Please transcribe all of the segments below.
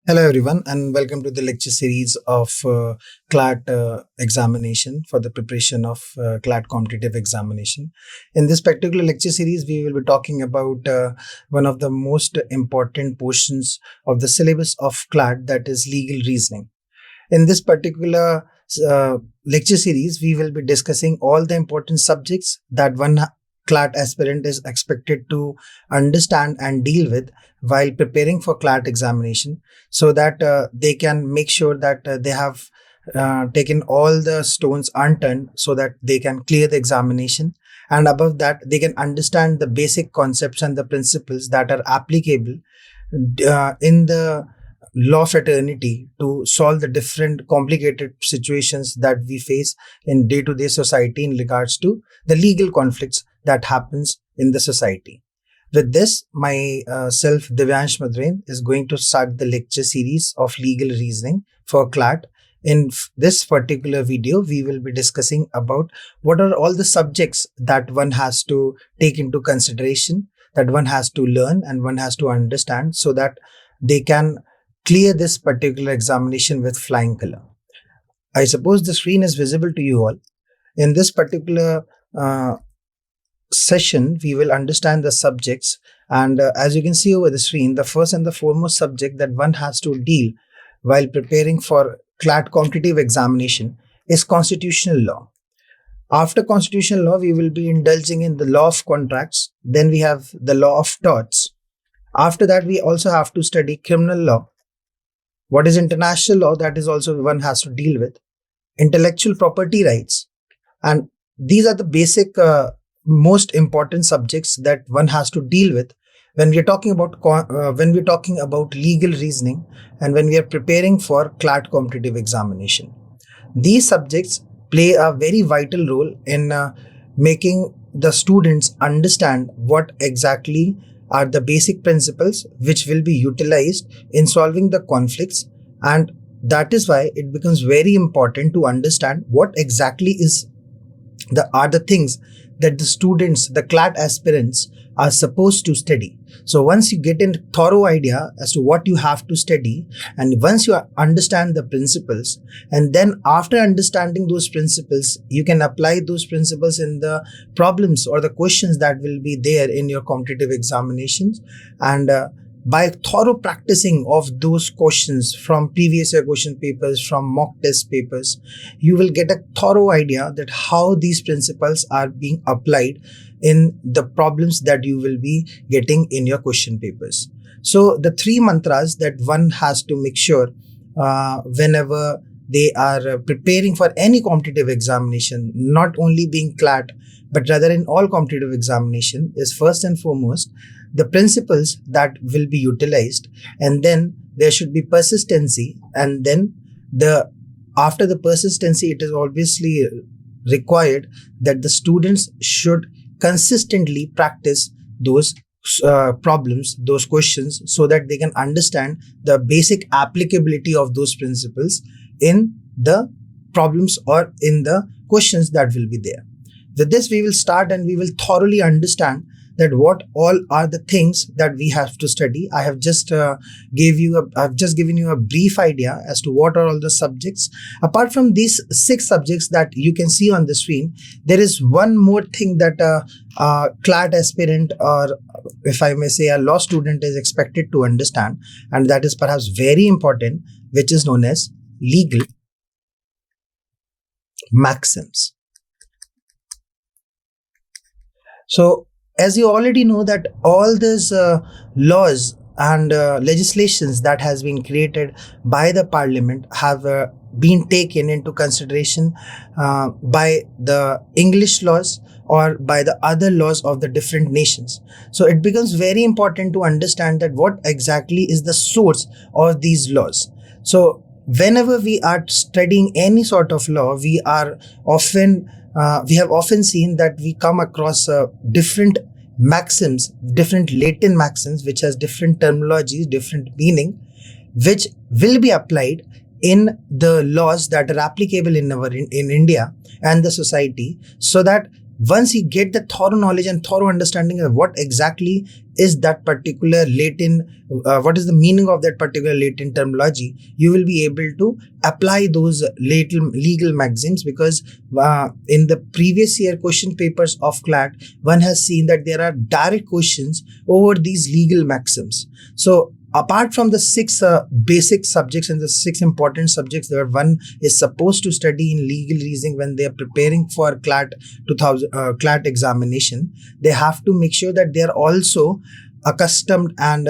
Hello, everyone, and welcome to the lecture series of CLAT examination for the preparation of CLAT competitive examination. In this particular lecture series, we will be talking about one of the most important portions of the syllabus of CLAT, that is legal reasoning. In this particular lecture series, we will be discussing all the important subjects that one CLAT aspirant is expected to understand and deal with while preparing for CLAT examination, so that they can make sure that they have taken all the stones unturned so that they can clear the examination. And above that, they can understand the basic concepts and the principles that are applicable in the law fraternity to solve the different complicated situations that we face in day-to-day society in regards to the legal conflicts that happens in the society. With this, my self Divyansh Madren is going to start the lecture series of legal reasoning for CLAT. In this particular video, we will be discussing about what are all the subjects that one has to take into consideration, that one has to learn and one has to understand so that they can clear this particular examination with flying color. I suppose the screen is visible to you all. In this particular session, we will understand the subjects, and as you can see over the screen, the first and the foremost subject that one has to deal while preparing for CLAT competitive examination is constitutional law. After constitutional law, we will be indulging in the law of contracts. Then we have the law of torts. After that, we also have to study criminal law. What is international law? That is also one has to deal with. Intellectual property rights. And these are the basic most important subjects that one has to deal with when we are talking about legal reasoning and when we are preparing for CLAT competitive examination. These subjects play a very vital role in making the students understand what exactly are the basic principles which will be utilized in solving the conflicts, and that is why it becomes very important to understand what exactly are the things that the students, the CLAT aspirants, are supposed to study. So once you get a thorough idea as to what you have to study, and once you understand the principles, and then after understanding those principles, you can apply those principles in the problems or the questions that will be there in your competitive examinations. And by thorough practicing of those questions from previous year question papers, from mock test papers, you will get a thorough idea that how these principles are being applied in the problems that you will be getting in your question papers. So the three mantras that one has to make sure whenever they are preparing for any competitive examination, not only being CLAT, but rather in all competitive examination, is first and foremost the principles that will be utilized, and then there should be persistency, and then after the persistency, it is obviously required that the students should consistently practice those problems, those questions, so that they can understand the basic applicability of those principles in the problems or in the questions that will be there. With this, we will start and we will thoroughly understand that what all are the things that we have to study. I have just I've just given you a brief idea as to what are all the subjects. Apart from these 6 subjects that you can see on the screen, there is one more thing that a CLAT aspirant, or if I may say a law student, is expected to understand, and that is perhaps very important, which is known as legal maxims. So as you already know that all these laws and legislations that has been created by the parliament have been taken into consideration by the English laws or by the other laws of the different nations. So it becomes very important to understand that what exactly is the source of these laws. So whenever we are studying any sort of law, we have often seen that we come across different maxims, different Latin maxims, which has different terminologies, different meaning, which will be applied in the laws that are applicable in India and the society, so that once you get the thorough knowledge and thorough understanding of what exactly is that particular latent, what is the meaning of that particular latent terminology, you will be able to apply those legal maxims, because in the previous year question papers of CLAT, one has seen that there are direct questions over these legal maxims. So apart from the 6 basic subjects and the 6 important subjects that one is supposed to study in legal reasoning when they are preparing for CLAT 2000 CLAT examination, they have to make sure that they are also accustomed and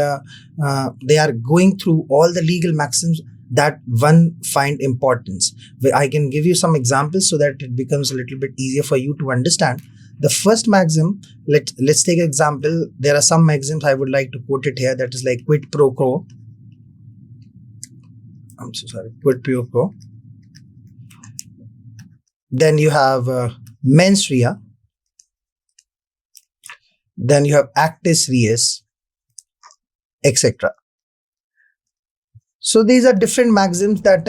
they are going through all the legal maxims that one find importance. I can give you some examples so that it becomes a little bit easier for you to understand. The first maxim, let's take an example. There are some maxims I would like to quote it here. That is like quid pro quo. Quid pro quo. Then you have mens rea. Then you have actus reus, etc. So these are different maxims that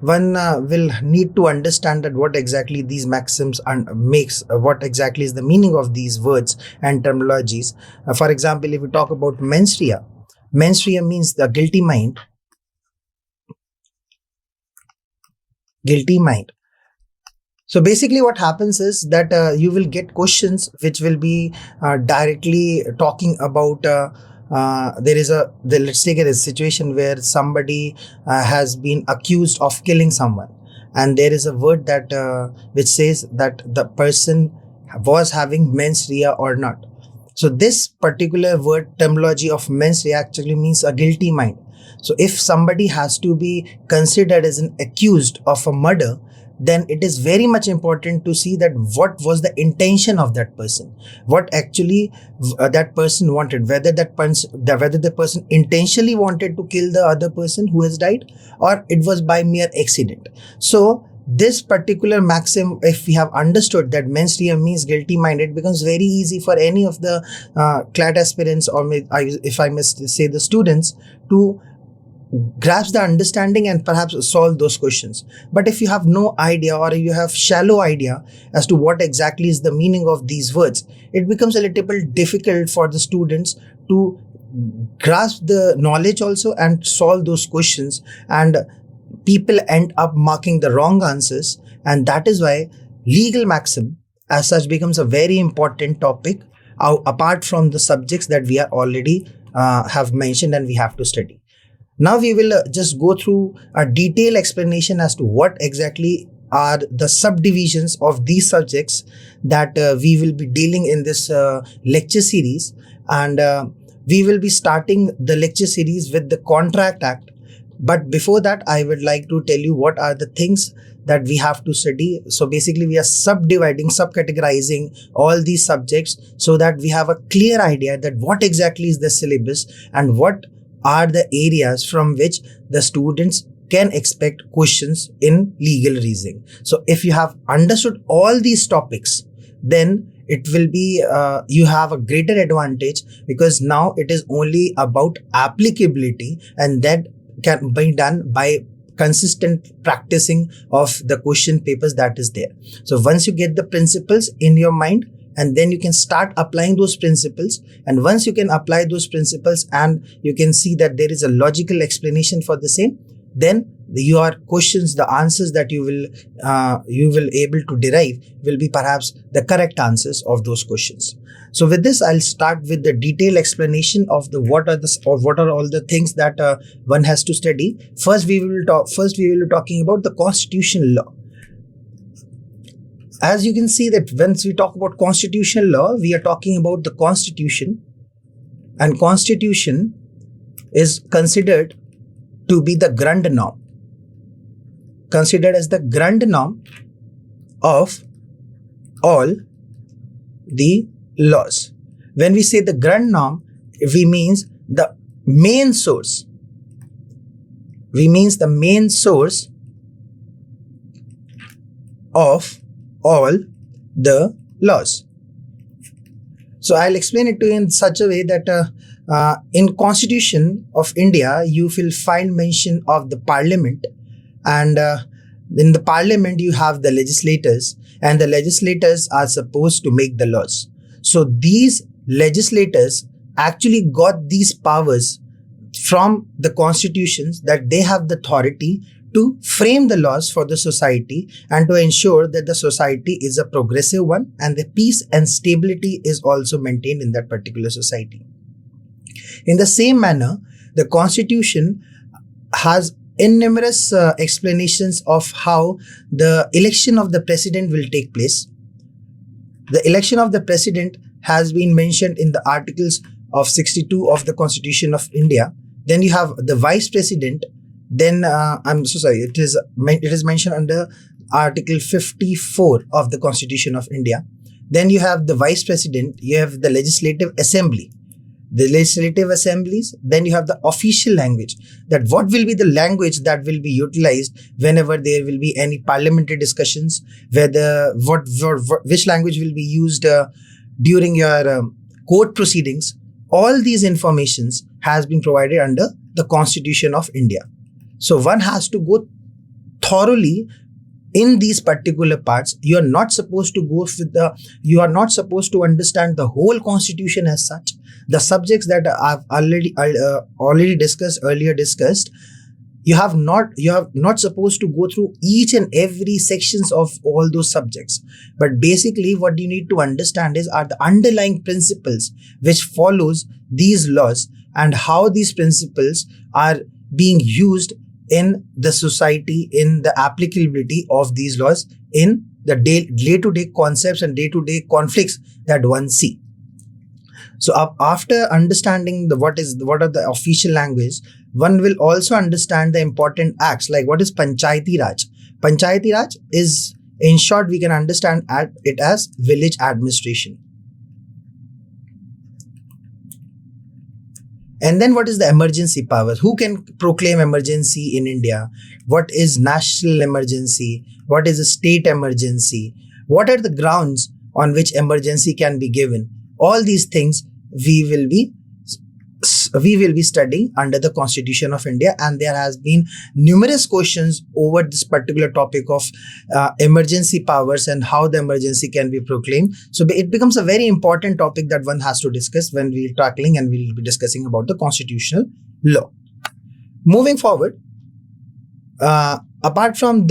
one will need to understand that what exactly these maxims makes, what exactly is the meaning of these words and terminologies. For example, if we talk about mens rea means the guilty mind. Guilty mind. So basically what happens is that you will get questions which will be directly talking about let's take a situation where somebody has been accused of killing someone, and there is a word that which says that the person was having mens rea or not. So this particular word terminology of mens rea actually means a guilty mind. So if somebody has to be considered as an accused of a murder, then it is very much important to see that what was the intention of that person, what actually that person wanted, whether the person intentionally wanted to kill the other person who has died, or it was by mere accident. So this particular maxim, if we have understood that mens rea means guilty mind, it becomes very easy for any of the CLAT aspirants, or if I must say the students, to grasp the understanding and perhaps solve those questions. But if you have no idea, or you have shallow idea as to what exactly is the meaning of these words, it becomes a little bit difficult for the students to grasp the knowledge also and solve those questions, and people end up marking the wrong answers. And that is why legal maxim as such becomes a very important topic apart from the subjects that we are already have mentioned and we have to study. Now we will just go through a detailed explanation as to what exactly are the subdivisions of these subjects that we will be dealing in this lecture series. And we will be starting the lecture series with the Contract Act. But before that, I would like to tell you what are the things that we have to study. So basically we are subcategorizing all these subjects so that we have a clear idea that what exactly is the syllabus and what are the areas from which the students can expect questions in legal reasoning. So if you have understood all these topics, then it will be, you have a greater advantage, because now it is only about applicability, and that can be done by consistent practicing of the question papers that is there. So once you get the principles in your mind, and then you can start applying those principles. And once you can apply those principles and you can see that there is a logical explanation for the same, then your questions, the answers that you will able to derive will be perhaps the correct answers of those questions. So with this, I'll start with the detailed explanation of what are all the things that one has to study. First, we will be talking about the constitutional law. As you can see that once we talk about constitutional law, we are talking about the constitution, and constitution is considered to be the grand norm, considered as the grand norm of all the laws. When we say the grand norm, we means the main source. We means the main source of all the laws. So I'll explain it to you in such a way that in Constitution of India, you will find mention of the Parliament, and In the parliament, you have the legislators, and the legislators are supposed to make the laws. So these legislators actually got these powers from the constitutions, that they have the authority to frame the laws for the society and to ensure that the society is a progressive one and the peace and stability is also maintained in that particular society. In the same manner, the constitution has innumerous explanations of how the election of the president will take place. The election of the president has been mentioned in the articles of 62 of the Constitution of India. Then you have the vice president. Then I'm so sorry, it is mentioned under Article 54 of the Constitution of India. Then you have the vice president, you have the legislative assembly, the legislative assemblies. Then you have the official language, that what will be the language that will be utilized whenever there will be any parliamentary discussions, whether which language will be used during your court proceedings. All these informations has been provided under the Constitution of India. So one has to go thoroughly in these particular parts. You are not supposed to go with you are not supposed to understand the whole constitution as such. The subjects that I've already discussed, you have not supposed to go through each and every sections of all those subjects. But basically what you need to understand are the underlying principles which follows these laws and how these principles are being used in the society, in the applicability of these laws, in the day-to-day concepts and day-to-day conflicts that one see. So after understanding what are the official language, one will also understand the important acts, like what is Panchayati Raj. Panchayati Raj is, in short, we can understand it as village administration. And then what is the emergency powers? Who can proclaim emergency in India? What is national emergency? What is a state emergency? What are the grounds on which emergency can be given? All these things we will be studying under the Constitution of India, and there has been numerous questions over this particular topic of emergency powers and how the emergency can be proclaimed. So it becomes a very important topic that one has to discuss when we're tackling and we'll be discussing about the constitutional law. Moving forward, apart from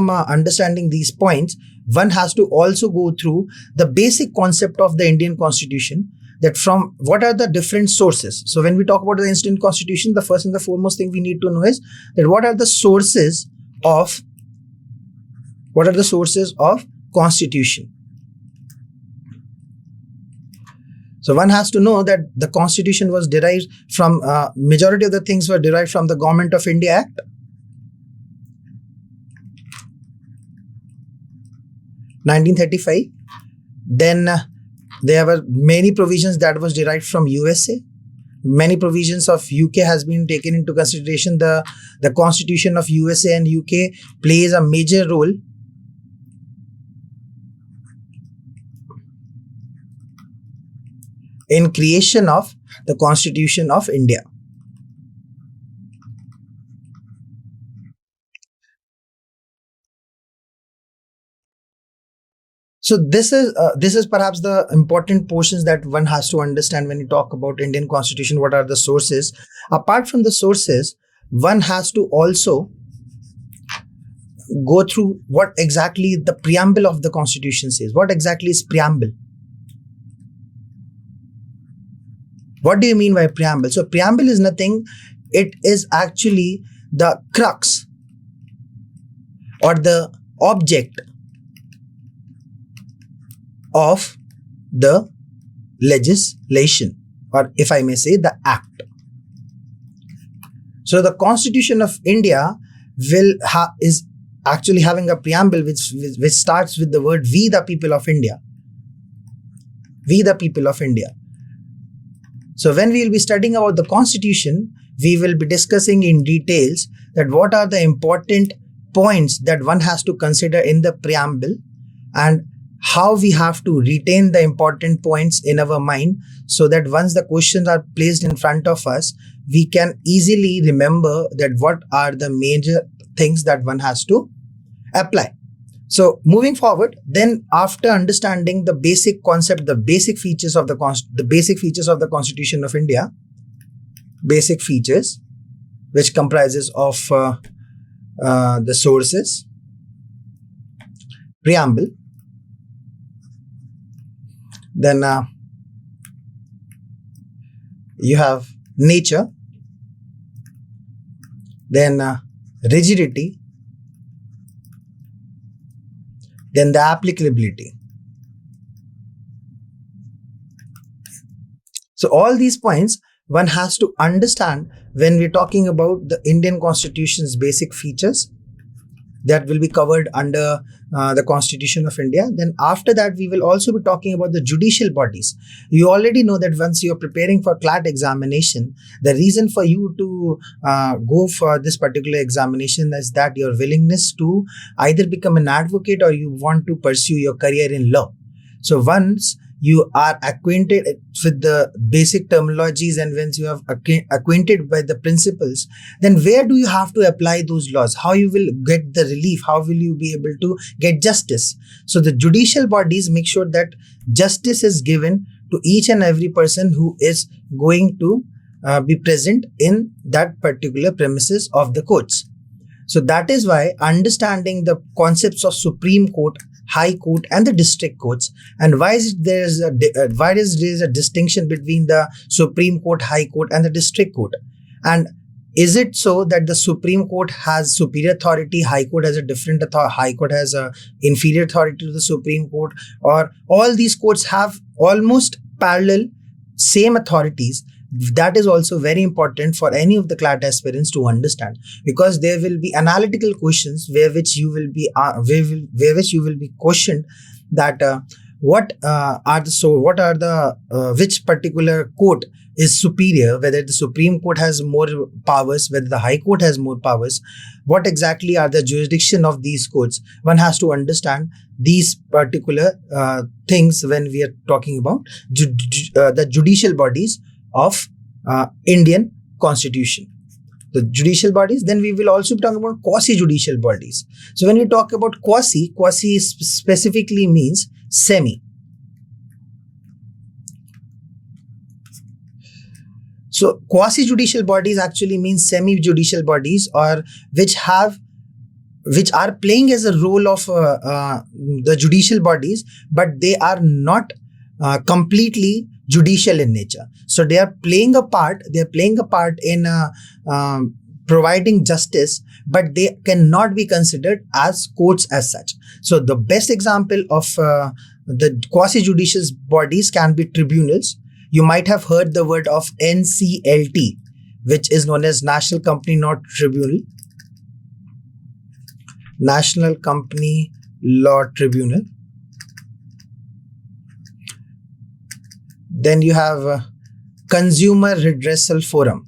understanding these points, one has to also go through the basic concept of the Indian Constitution, that from what are the different sources. So when we talk about the Indian Constitution, the first and the foremost thing we need to know is that what are the sources of Constitution. So one has to know that the Constitution was derived from, majority of the things were derived from the Government of India Act, 1935. Then there were many provisions that was derived from USA. Many provisions of UK has been taken into consideration. The Constitution of USA and UK plays a major role in creation of the Constitution of India. So this is perhaps the important portions that one has to understand when you talk about Indian Constitution. What are the sources? Apart from the sources, one has to also go through what exactly the preamble of the Constitution says. What exactly is preamble? What do you mean by preamble? So preamble is nothing. It is actually the crux or the object of the legislation, or if I may say, the act. So the Constitution of India is actually having a preamble which starts with the word "We the people of India." We the people of India. So when we will be studying about the Constitution, we will be discussing in details that what are the important points that one has to consider in the preamble, and how we have to retain the important points in our mind, so that once the questions are placed in front of us, we can easily remember that what are the major things that one has to apply. So moving forward, then after understanding the basic concept, the basic features of the Constitution of India, basic features, which comprises of the sources, preamble, then you have nature, then rigidity, then the applicability. So all these points one has to understand when we're talking about the Indian Constitution's basic features that will be covered under the Constitution of India. Then after that, we will also be talking about the judicial bodies. You already know that once you're preparing for CLAT examination, the reason for you to go for this particular examination is that your willingness to either become an advocate or you want to pursue your career in law. So once you are acquainted with the basic terminologies and once you have acquainted by the principles, then where do you have to apply those laws? How you will get the relief? How will you be able to get justice? So the judicial bodies make sure that justice is given to each and every person who is going to be present in that particular premises of the courts. So that is why understanding the concepts of Supreme Court, High Court and the district courts, and why is there a distinction between the Supreme Court, High Court and the district court, and is it so that the Supreme Court has superior authority, High Court has a different authority, High Court has a inferior authority to the Supreme Court, or all these courts have almost parallel same authorities? That is also very important for any of the CLAT aspirants to understand, because there will be analytical questions which you will be questioned that which particular court is superior, whether the Supreme Court has more powers, whether the High Court has more powers, what exactly are the jurisdiction of these courts. One has to understand these particular things when we are talking about the judicial bodies of Indian Constitution. The judicial bodies, then we will also be talking about quasi-judicial bodies. So when we talk about quasi specifically means semi. So quasi-judicial bodies actually means semi-judicial bodies, or which are playing as a role of the judicial bodies, but they are not completely judicial in nature. So they are playing a part in providing justice, but they cannot be considered as courts as such. So the best example of the quasi-judicial bodies can be tribunals. You might have heard the word of NCLT, which is known as National Company Law Tribunal. National Company Law Tribunal. Then you have Consumer Redressal Forum.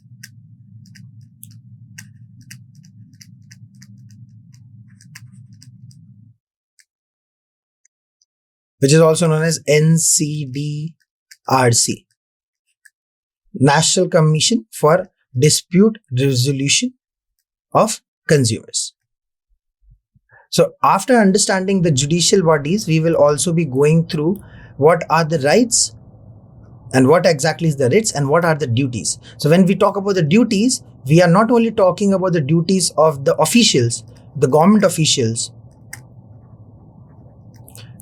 Which is also known as NCDRC. National Commission for Dispute Resolution of Consumers. So after understanding the judicial bodies, we will also be going through what are the rights and what exactly is the writs and what are the duties. So when we talk about the duties, we are not only talking about the duties of the officials, the government officials.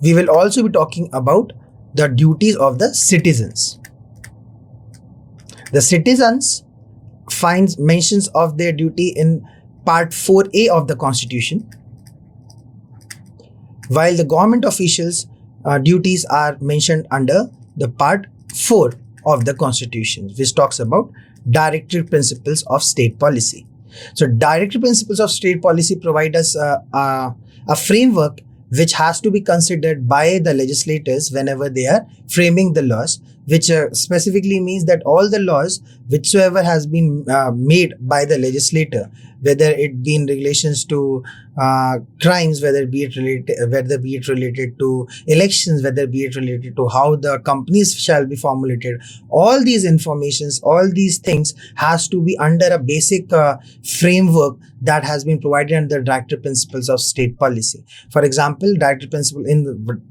We will also be talking about the duties of the citizens. The citizens finds mentions of their duty in Part 4A of the Constitution, while the government officials' duties are mentioned under the Part 4 of the Constitution, which talks about directive principles of state policy. So directive principles of state policy provide us a framework which has to be considered by the legislators whenever they are framing the laws. which specifically means that all the laws whichsoever has been made by the legislator, whether it be in relations to crimes, whether it be it related to elections, whether it be it related to how the companies shall be formulated, all these informations, all these things has to be under a basic framework that has been provided under the directive principles of state policy. For example, directive principle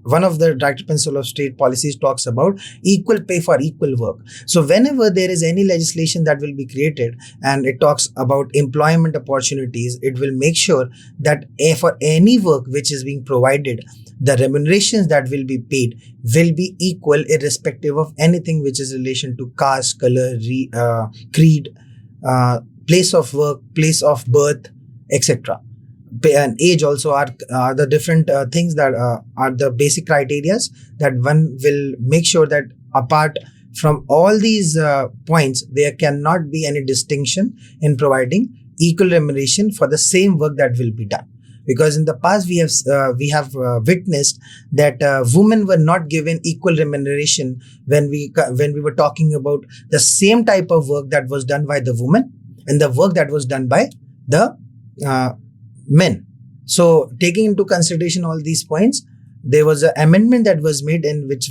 one of the directive principles of state policies talks about equal pay for equal work. So whenever there is any legislation that will be created and it talks about employment opportunities, it will make sure that for any work which is being provided, the remunerations that will be paid will be equal irrespective of anything which is in relation to caste, color, creed, place of work, place of birth, etc. And age also are the different things that are the basic criterias that one will make sure that apart from all these points, there cannot be any distinction in providing equal remuneration for the same work that will be done. Because in the past we have witnessed that women were not given equal remuneration when we were talking about the same type of work that was done by the woman and the work that was done by the men. So taking into consideration all these points, there was an amendment that was made in which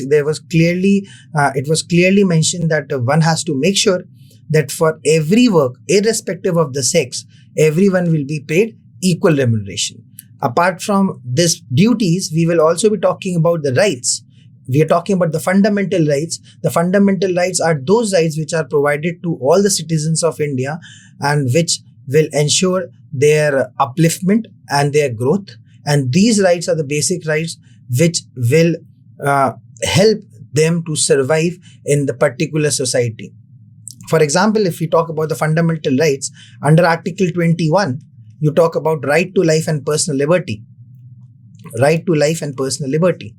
there was clearly it was clearly mentioned that one has to make sure that for every work, irrespective of the sex, everyone will be paid equal remuneration. Apart from this duties, we will also be talking about the rights. We are talking about the fundamental rights. The fundamental rights are those rights which are provided to all the citizens of India and which will ensure their upliftment and their growth. And these rights are the basic rights which will help them to survive in the particular society. For example, if we talk about the fundamental rights, under Article 21, you talk about right to life and personal liberty. Right to life and personal liberty.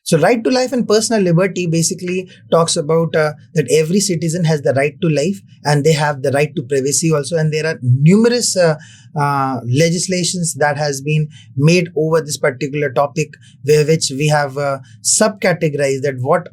So right to life and personal liberty basically talks about that every citizen has the right to life and they have the right to privacy also. And there are numerous legislations that has been made over this particular topic, which we have subcategorized that what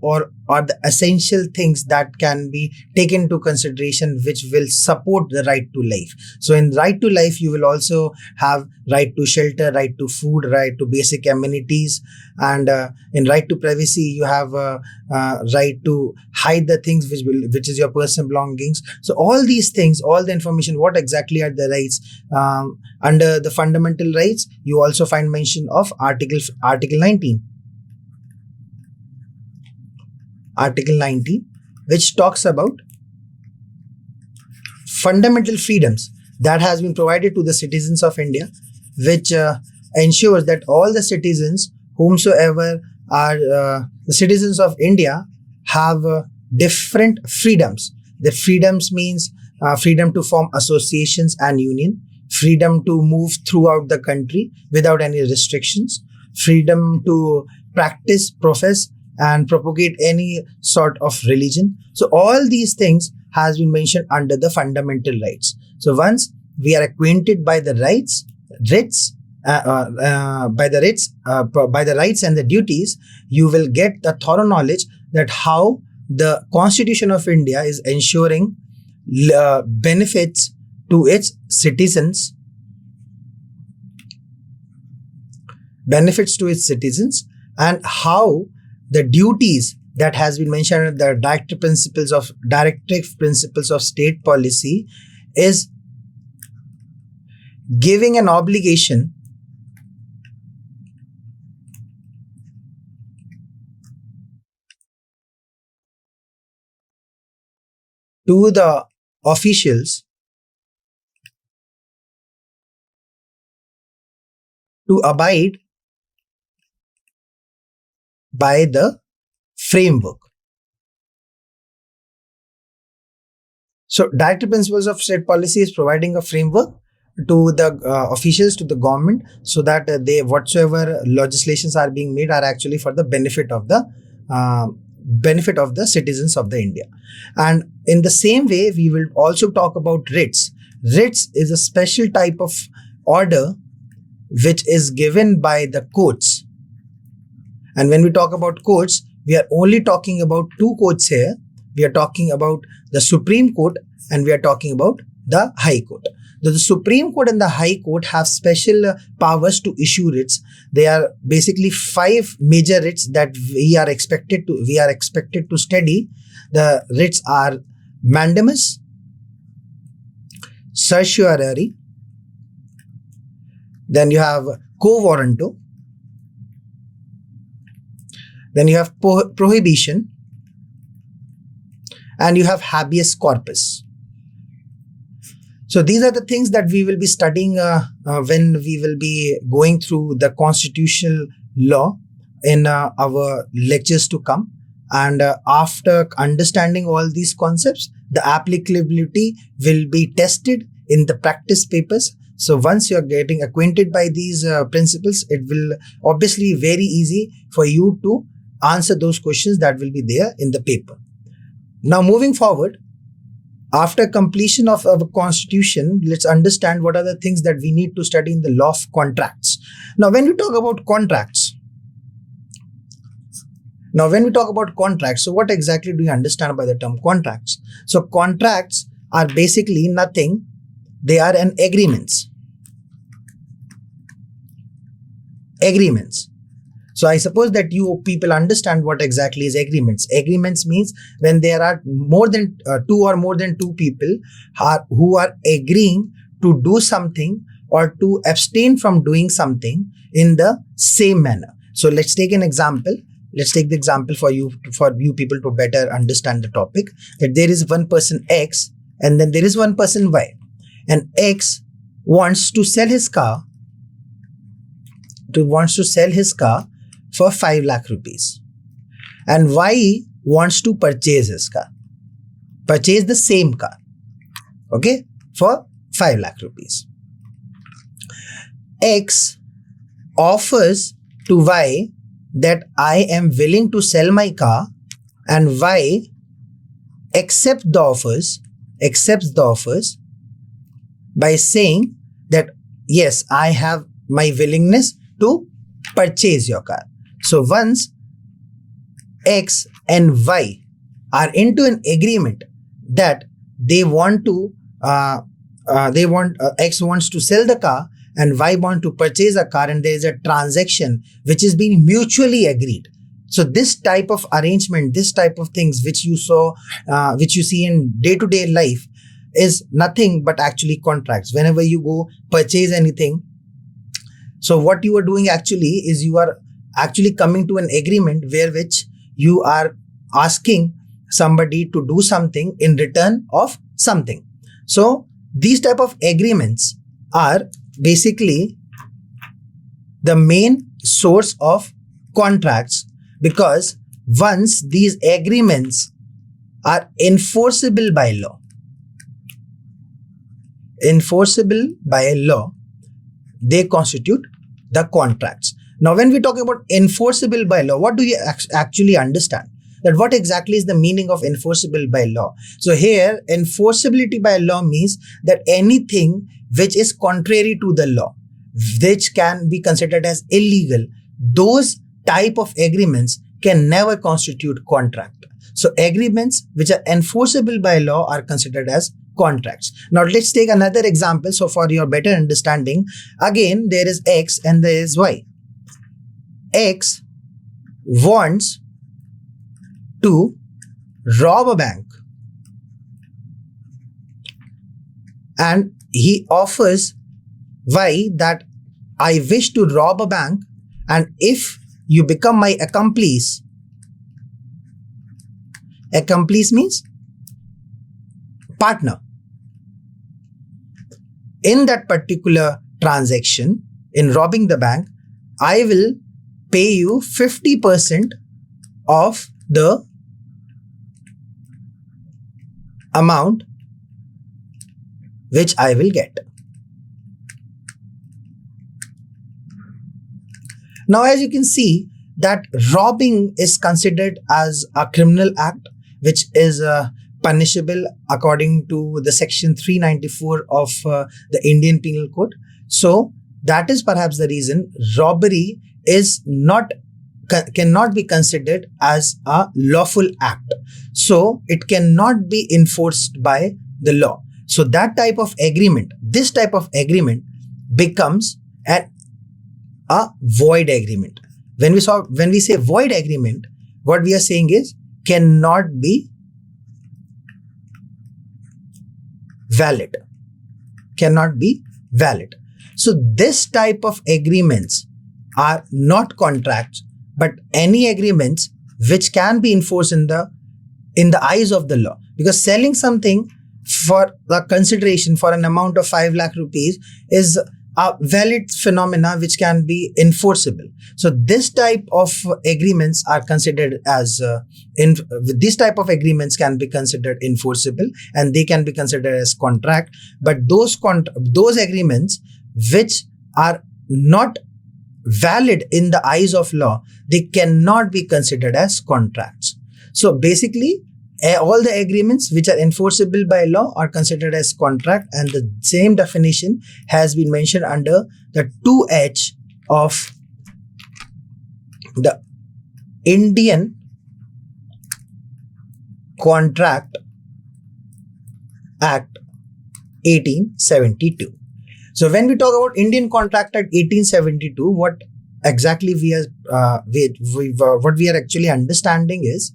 are the essential things that can be taken into consideration which will support the right to life. So in right to life, you will also have right to shelter, right to food, right to basic amenities, and in right to privacy, you have right to hide the things which is your personal belongings. So all these things, all the information, what exactly are the rights under the fundamental rights, you also find mention of Article 19. Article 19, which talks about fundamental freedoms that has been provided to the citizens of India, which ensures that all the citizens whomsoever are the citizens of India have different freedoms. The freedoms means freedom to form associations and union, freedom to move throughout the country without any restrictions, freedom to practice, profess, and propagate any sort of religion. So all these things has been mentioned under the fundamental rights. So once we are acquainted by the rights by the rights and the duties, you will get the thorough knowledge that how the Constitution of India is ensuring benefits to its citizens, and how the duties that has been mentioned in the directive principles of state policy is giving an obligation to the officials to abide by the framework. So directive principles of state policy is providing a framework to the officials, to the government, so that they whatsoever legislations are being made are actually for the benefit of the citizens of the India. And in the same way, we will also talk about writs. Writs is a special type of order which is given by the courts. And when we talk about courts, we are only talking about two courts here. We are talking about the Supreme Court and we are talking about the High Court. The Supreme Court and the High Court have special powers to issue writs. They are basically 5 major writs that we are expected to study. The writs are mandamus, certiorari, then you have quo warranto, then you have prohibition, and you have habeas corpus. So these are the things that we will be studying when we will be going through the constitutional law in our lectures to come. And after understanding all these concepts, the applicability will be tested in the practice papers. So once you're getting acquainted by these principles, it will obviously very easy for you to answer those questions that will be there in the paper. Now moving forward, after completion of our constitution, let's understand what are the things that we need to study in the law of contracts. Now when we talk about contracts, so what exactly do you understand by the term contracts? So contracts are basically nothing. They are an agreements. So I suppose that you people understand what exactly is agreements. Agreements means when there are more than two people who are agreeing to do something or to abstain from doing something in the same manner. So let's take an example. Let's take the example for you people to better understand the topic. That there is one person X and then there is one person Y. And X wants to sell his car for 5 lakh rupees. And Y wants to purchase the same car, okay, for 5 lakh rupees. X offers to Y that I am willing to sell my car, and Y accepts the offers by saying that yes, I have my willingness to purchase your car. So once X and Y are into an agreement that they want to X wants to sell the car and Y want to purchase a car, and there is a transaction which is being mutually agreed. So this type of arrangement, this type of things which you see in day-to-day life is nothing but actually contracts. Whenever you go purchase anything, so what you are doing actually is you are actually coming to an agreement where which you are asking somebody to do something in return of something. So these type of agreements are basically the main source of contracts, because once these agreements are enforceable by law, they constitute the contracts. Now when we talk about enforceable by law, what do you actually understand? That what exactly is the meaning of enforceable by law? So here, enforceability by law means that anything which is contrary to the law, which can be considered as illegal, those type of agreements can never constitute contract. So agreements which are enforceable by law are considered as contracts. Now let's take another example. So for your better understanding, again there is X and there is Y. X wants to rob a bank and he offers Y that I wish to rob a bank, and if you become my accomplice means partner in that particular transaction in robbing the bank, I will pay you 50% of the amount which I will get. Now, as you can see that robbing is considered as a criminal act which is punishable according to the section 394 of the Indian Penal Code. So that is perhaps the reason robbery cannot be considered as a lawful act. So it cannot be enforced by the law. So this type of agreement becomes a void agreement. When we say void agreement, what we are saying is cannot be valid. So this type of agreements are not contracts, but any agreements which can be enforced in the eyes of the law. Because selling something for the consideration for an amount of 5 lakh rupees is a valid phenomena which can be enforceable. So this type of agreements are considered as this type of agreements can be considered enforceable, and they can be considered as contract. But those agreements which are not valid in the eyes of law, they cannot be considered as contracts. So basically, all the agreements which are enforceable by law are considered as contract, and the same definition has been mentioned under the 2H of the Indian Contract Act 1872. So when we talk about Indian Contract Act 1872, what exactly we are actually understanding is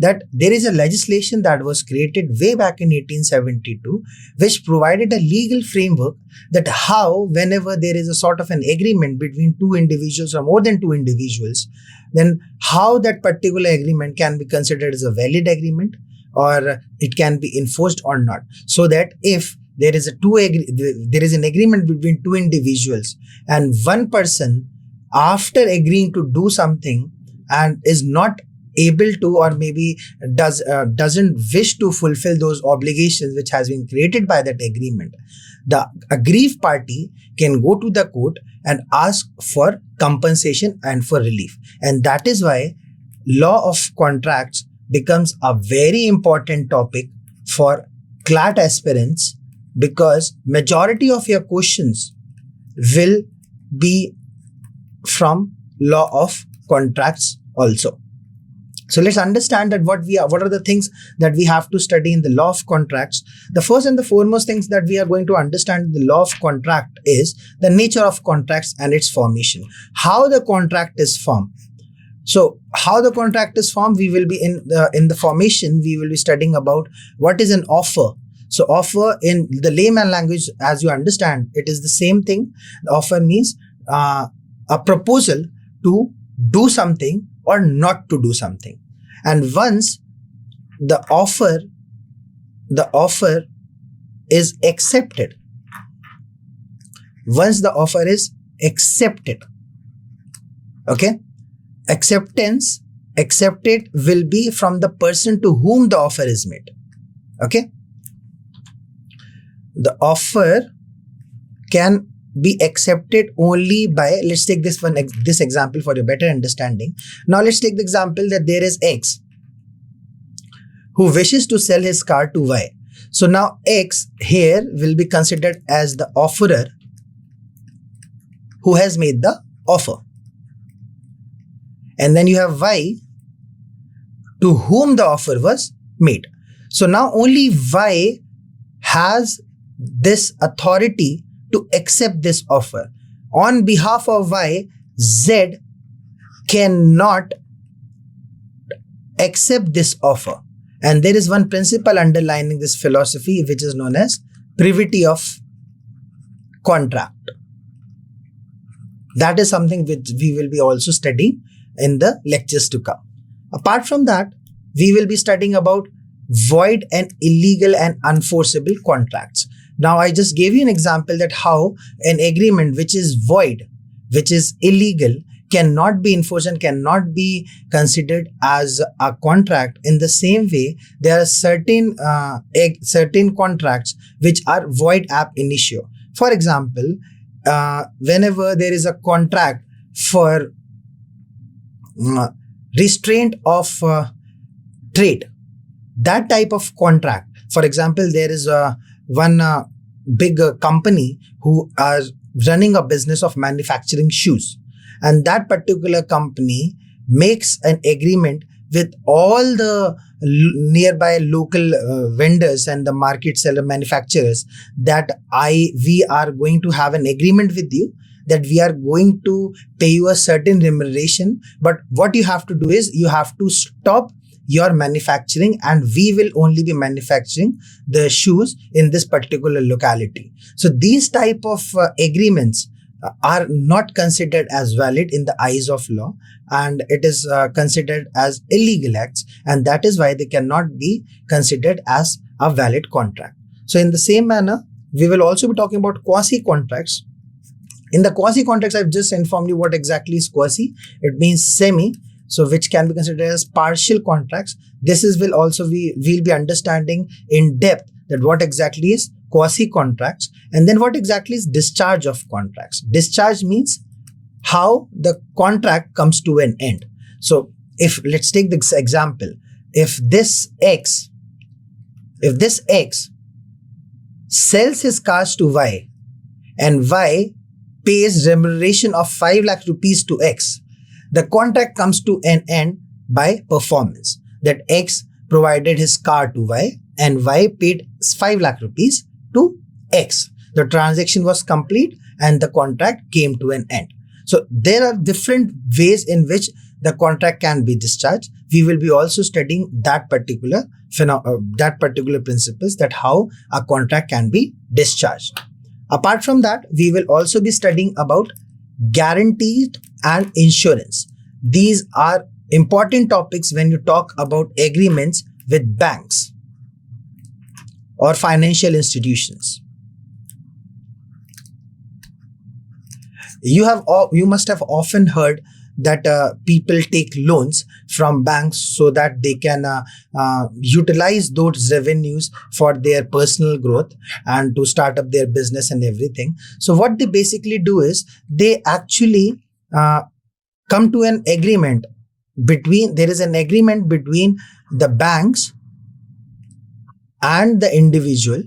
that there is a legislation that was created way back in 1872, which provided a legal framework that how, whenever there is a sort of an agreement between two individuals or more than two individuals, then how that particular agreement can be considered as a valid agreement, or it can be enforced or not. So that if there is an agreement between two individuals, and one person, after agreeing to do something and is not able to, or maybe doesn't wish to fulfill those obligations which has been created by that agreement, the aggrieved party can go to the court and ask for compensation and for relief. And that is why law of contracts becomes a very important topic for CLAT aspirants, because majority of your questions will be from law of contracts also. So let's understand that what are the things that we have to study in the law of contracts. The first and the foremost things that we are going to understand in the law of contract is the nature of contracts and its formation. How the contract is formed. So how the contract is formed, we will be in the formation, we will be studying about what is an offer. So offer in the layman language, as you understand, it is the same thing. The offer means a proposal to do something or not to do something. And once the offer is accepted, okay, accepted will be from the person to whom the offer is made. Okay, the offer can be accepted only by, let's take this example for your better understanding. Now let's take the example that there is X who wishes to sell his car to Y. So now X here will be considered as the offerer who has made the offer. And then you have Y to whom the offer was made. So now only Y has this authority to accept this offer. On behalf of Y, Z cannot accept this offer. And there is one principle underlining this philosophy, which is known as privity of contract. That is something which we will be also studying in the lectures to come. Apart from that, we will be studying about void and illegal and unenforceable contracts. Now, I just gave you an example that how an agreement which is void, which is illegal, cannot be enforced and cannot be considered as a contract. In the same way, there are certain contracts which are void ab initio. For example, whenever there is a contract for restraint of trade, that type of contract, for example, there is one big company who running a business of manufacturing shoes, and that particular company makes an agreement with all the nearby local vendors and the market seller manufacturers that we are going to have an agreement with you, that we are going to pay you a certain remuneration, but what you have to do is you have to stop your manufacturing and we will only be manufacturing the shoes in this particular locality. So these type of agreements are not considered as valid in the eyes of law, and it is considered as illegal acts, and that is why they cannot be considered as a valid contract. So in the same manner, we will also be talking about quasi contracts. In the quasi contracts, I've just informed you what exactly is quasi. It means semi, so which can be considered as partial contracts. This is we'll be understanding in depth that what exactly is quasi contracts, and then what exactly is discharge of contracts. Discharge means how the contract comes to an end. So if let's take this example, if this X sells his cars to Y and Y pays remuneration of 5 lakh rupees to X, the contract comes to an end by performance, that X provided his car to Y and Y paid 5 lakh rupees to X. The transaction was complete and the contract came to an end. So there are different ways in which the contract can be discharged. We will be also studying that particular principles, that how a contract can be discharged. Apart from that, we will also be studying about guarantees and insurance. These are important topics when you talk about agreements with banks or financial institutions. You must have often heard that people take loans from banks so that they can utilize those revenues for their personal growth and to start up their business and everything. So what they basically do is they actually come to an agreement between the banks and the individual,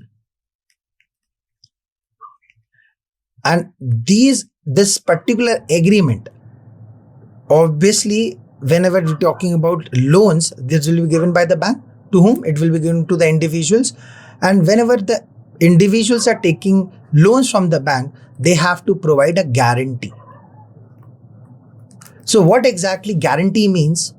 and this particular agreement, obviously whenever we're talking about loans, this will be given by the bank. To whom? It will be given to the individuals. And whenever the individuals are taking loans from the bank, they have to provide a guarantee. So what exactly guarantee means,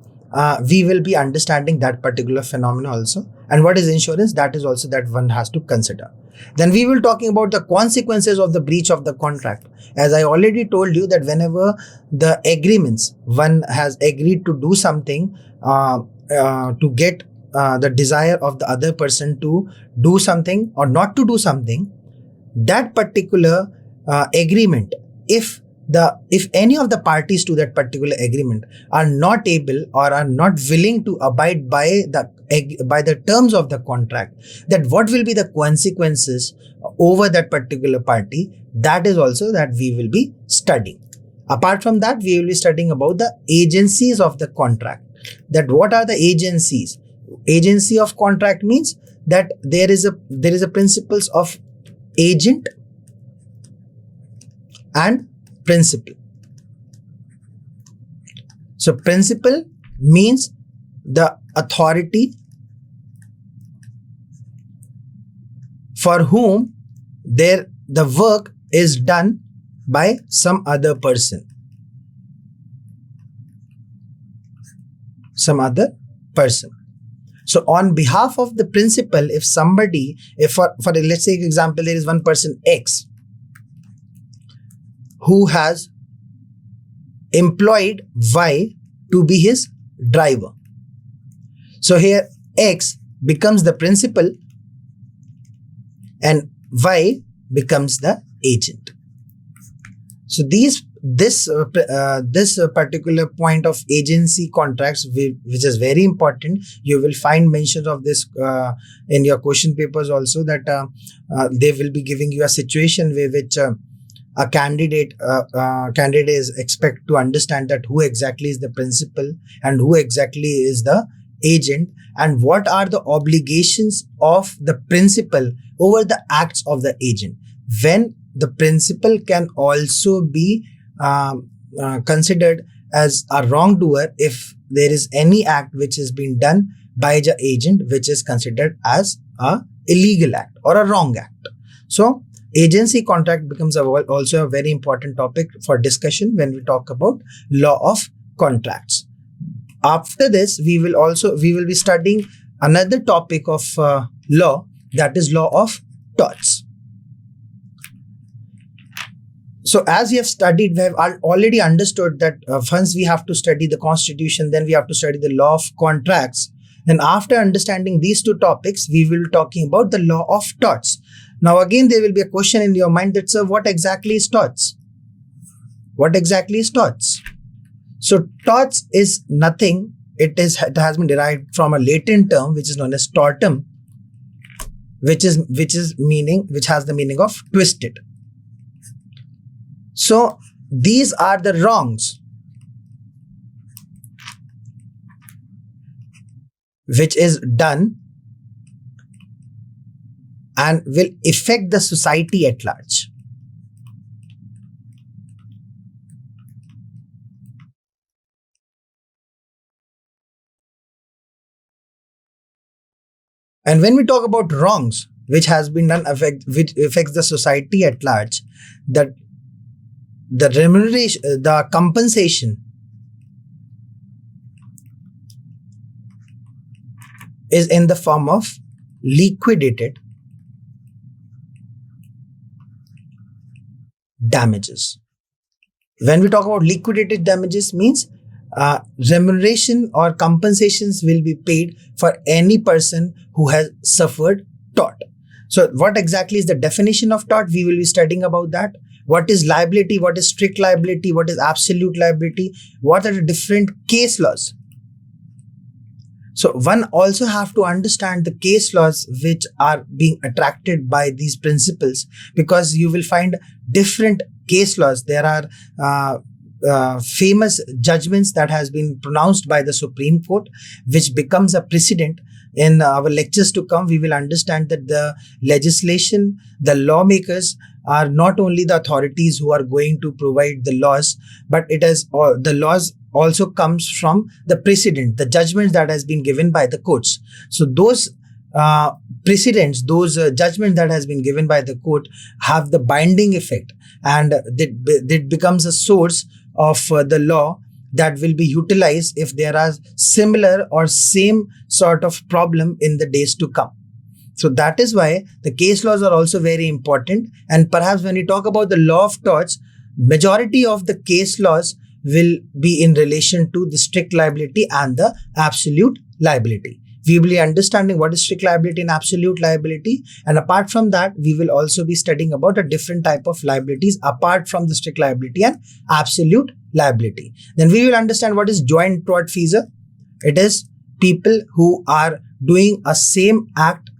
we will be understanding that particular phenomena also. And what is insurance? That is also that one has to consider. Then we will talking about the consequences of the breach of the contract. As I already told you that whenever the agreements, one has agreed to do something to get the desire of the other person to do something or not to do something, that particular agreement, if any of the parties to that particular agreement are not able or are not willing to abide by the terms of the contract, that what will be the consequences over that particular party, that is also that we will be studying. Apart from that, we will be studying about the agencies of the contract. That what are the agencies? Agency of contract means that there is a principles of agent and principle. So principle means the authority for whom the work is done by some other person. So on behalf of the principal, if for let's take example, there is one person X who has employed Y to be his driver. So here X becomes the principal and Y becomes the agent. So this particular point of agency contracts, which is very important, you will find mentions of this in your question papers also, that they will be giving you a situation which a candidate is expect to understand that who exactly is the principal and who exactly is the agent, and what are the obligations of the principal over the acts of the agent. When the principal can also be considered as a wrongdoer if there is any act which has been done by the agent which is considered as a illegal act or a wrong act. So agency contract becomes also a very important topic for discussion when we talk about law of contracts. After this, we will be studying another topic of law, that is law of torts. So as we have studied, we have already understood that once we have to study the constitution, then we have to study the law of contracts. And after understanding these two topics, we will be talking about the law of torts. Now again, there will be a question in your mind that, sir, what exactly is torts? What exactly is torts? So torts is nothing. It has been derived from a Latin term which is known as tortum, which has the meaning of twisted. So these are the wrongs which is done and will affect the society at large. And when we talk about wrongs which has been done which affects the society at large, that the remuneration, the compensation is in the form of liquidated damages. When we talk about liquidated damages, means remuneration or compensations will be paid for any person who has suffered tort. So what exactly is the definition of tort? We will be studying about that. What is liability? What is strict liability? What is absolute liability? What are the different case laws? So one also have to understand the case laws which are being attracted by these principles, because you will find different case laws. There are famous judgments that has been pronounced by the Supreme Court, which becomes a precedent. In our lectures to come, we will understand that the legislation, the lawmakers are not only the authorities who are going to provide the laws, but the laws also comes from the precedent, the judgments that has been given by the courts. So those precedents, those judgments that has been given by the court have the binding effect, and it becomes a source of the law that will be utilized if there are similar or same sort of problem in the days to come. So that is why the case laws are also very important. And perhaps when we talk about the law of torts, majority of the case laws will be in relation to the strict liability and the absolute liability. We will be understanding what is strict liability and absolute liability. And apart from that, we will also be studying about a different type of liabilities apart from the strict liability and absolute liability. Then we will understand what is joint tortfeasor. It is people who are doing a same act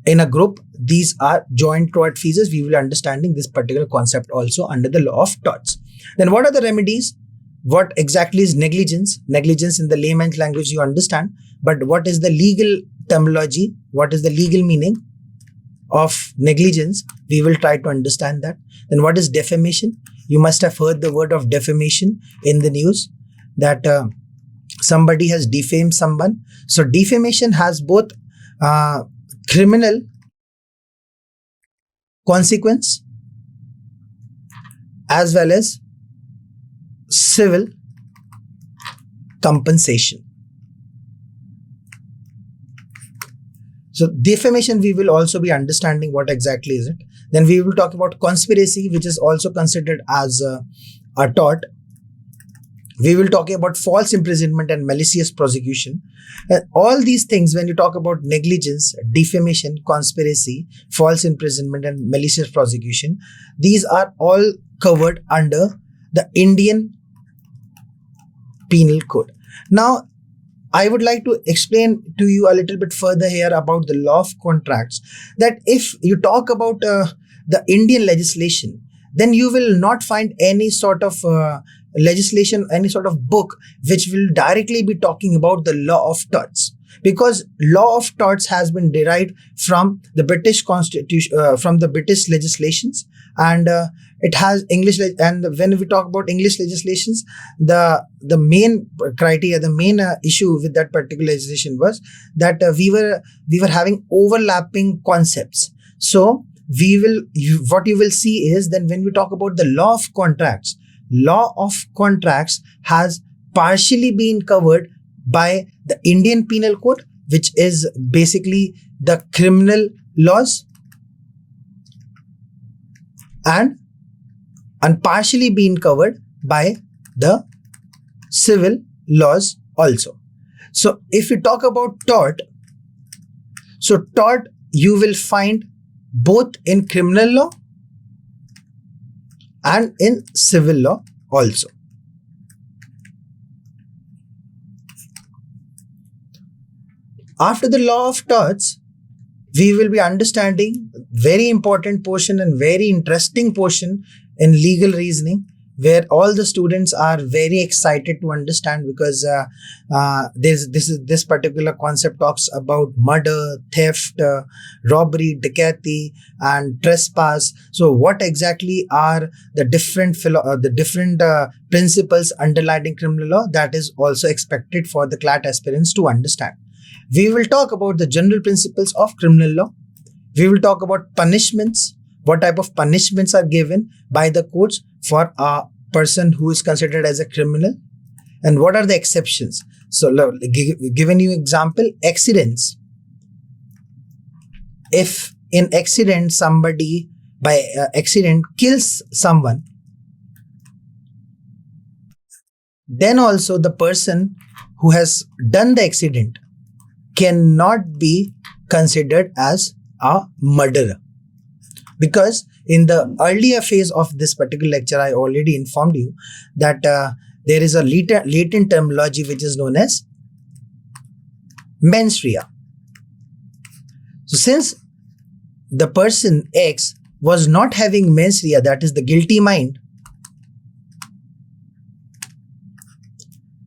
in a group. These are joint tortfeasors. We will be understanding this particular concept also under the law of torts. Then what are the remedies? What exactly is negligence? Negligence in the layman's language you understand, but what is the legal terminology? What is the legal meaning of negligence? We will try to understand that. Then what is defamation? You must have heard the word of defamation in the news, that somebody has defamed someone. So defamation has both criminal consequence as well as civil compensation. So defamation, we will also be understanding what exactly is it. Then we will talk about conspiracy, which is also considered as a tort. We will talk about false imprisonment and malicious prosecution. All these things, when you talk about negligence, defamation, conspiracy, false imprisonment and malicious prosecution, these are all covered under the Indian Penal Code. Now, I would like to explain to you a little bit further here about the law of contracts, that if you talk about the Indian legislation, then you will not find any sort of legislation, any sort of book which will directly be talking about the law of torts, because law of torts has been derived from the British constitution, from the British legislations, and it has English. And when we talk about English legislations, the main criteria, the main issue with that particular legislation was that we were having overlapping concepts. So what you will see is, then when we talk about the law of contracts has partially been covered by the Indian Penal Code, which is basically the criminal laws, and partially been covered by the civil laws also. So if you talk about tort, so tort you will find both in criminal law and in civil law also. After the law of torts, we will be understanding very important portion and very interesting portion in legal reasoning, where all the students are very excited to understand, because this particular concept talks about murder, theft, robbery, dacoity, and trespass. So what exactly are the different principles underlying criminal law? That is also expected for the CLAT aspirants to understand. We will talk about the general principles of criminal law. We will talk about punishments, what type of punishments are given by the courts for a person who is considered as a criminal, and what are the exceptions. So given you example, accidents. If in accident somebody by accident kills someone, then also the person who has done the accident cannot be considered as a murderer, because in the earlier phase of this particular lecture I already informed you that there is a latent terminology which is known as mens rea. So since the person X was not having mens rea, that is the guilty mind,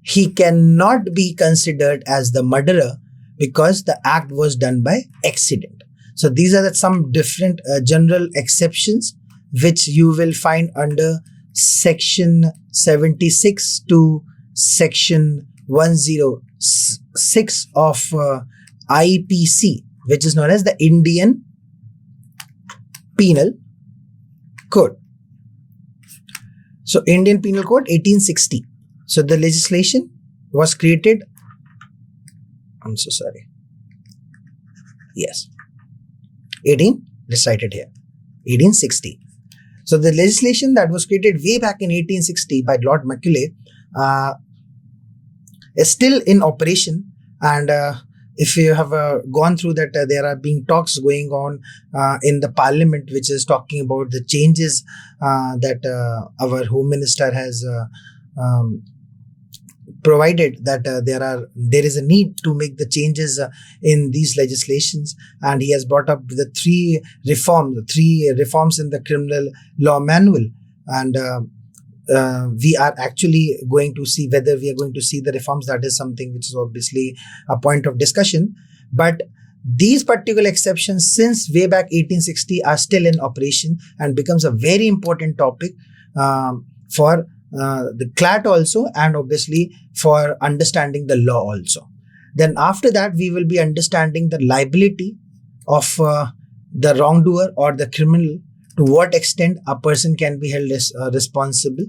he cannot be considered as the murderer because the act was done by accident. So these are some different general exceptions which you will find under section 76 to section 106 of IPC, which is known as the Indian Penal Code. So Indian Penal Code 1860. So the legislation was created, I'm so sorry. Yes. 1860. So the legislation that was created way back in 1860 by Lord Macaulay is still in operation, and if you have gone through that, there are being talks going on in the parliament, which is talking about the changes that our Home Minister has provided, that there is a need to make the changes in these legislations, and he has brought up the three reforms in the criminal law manual, and we are actually going to see whether we are going to see the reforms. That is something which is obviously a point of discussion, but these particular exceptions since way back 1860 are still in operation and becomes a very important topic for the CLAT also, and obviously for understanding the law also. Then after that, we will be understanding the liability of the wrongdoer or the criminal, to what extent a person can be held responsible.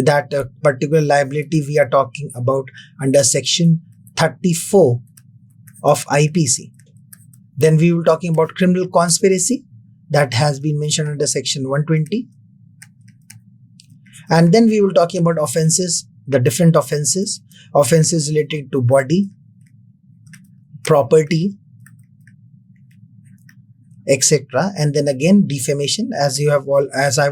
That particular liability we are talking about under section 34 of IPC. Then we will talking about criminal conspiracy, that has been mentioned under section 120. And then we will talking about offenses, the different offenses related to body, property, etc. And then again defamation, as I've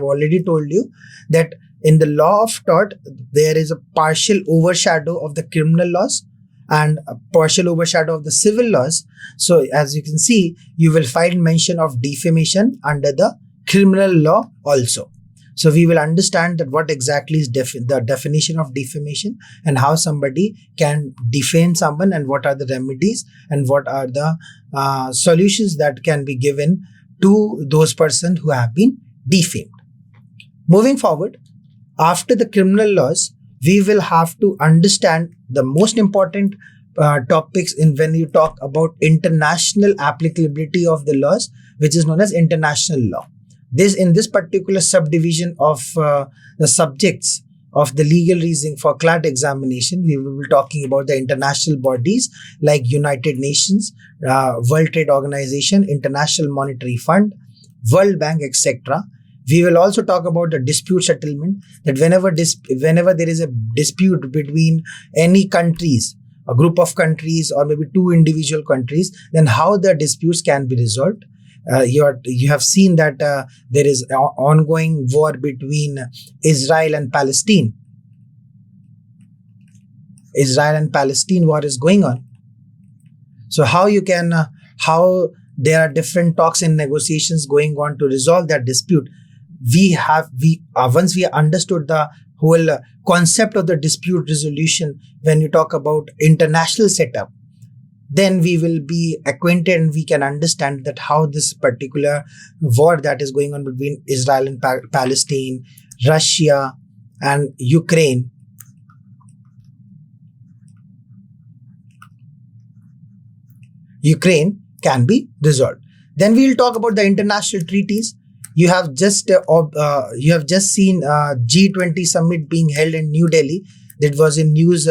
already told you that in the law of tort there is a partial overshadow of the criminal laws and a partial overshadow of the civil laws. So as you can see, you will find mention of defamation under the criminal law also. So we will understand that what exactly is the definition of defamation, and how somebody can defame someone, and what are the remedies, and what are the solutions that can be given to those persons who have been defamed. Moving forward, after the criminal laws, we will have to understand the most important topics in when you talk about international applicability of the laws, which is known as international law. This in this particular subdivision of the subjects of the legal reasoning for CLAT examination, we will be talking about the international bodies like United Nations, World Trade Organization, International Monetary Fund, World Bank, etc. We will also talk about the dispute settlement, that whenever there is a dispute between any countries, a group of countries, or maybe two individual countries, then how the disputes can be resolved. You have seen that there is an ongoing war between Israel and Palestine. Israel and Palestine war is going on. So how there are different talks and negotiations going on to resolve that dispute. Once we understood the whole concept of the dispute resolution, when you talk about international setup, then we will be acquainted and we can understand that how this particular war that is going on between Israel and Palestine, Russia and Ukraine, can be resolved. Then we will talk about the international treaties. You have just seen G20 summit being held in New Delhi. That was in news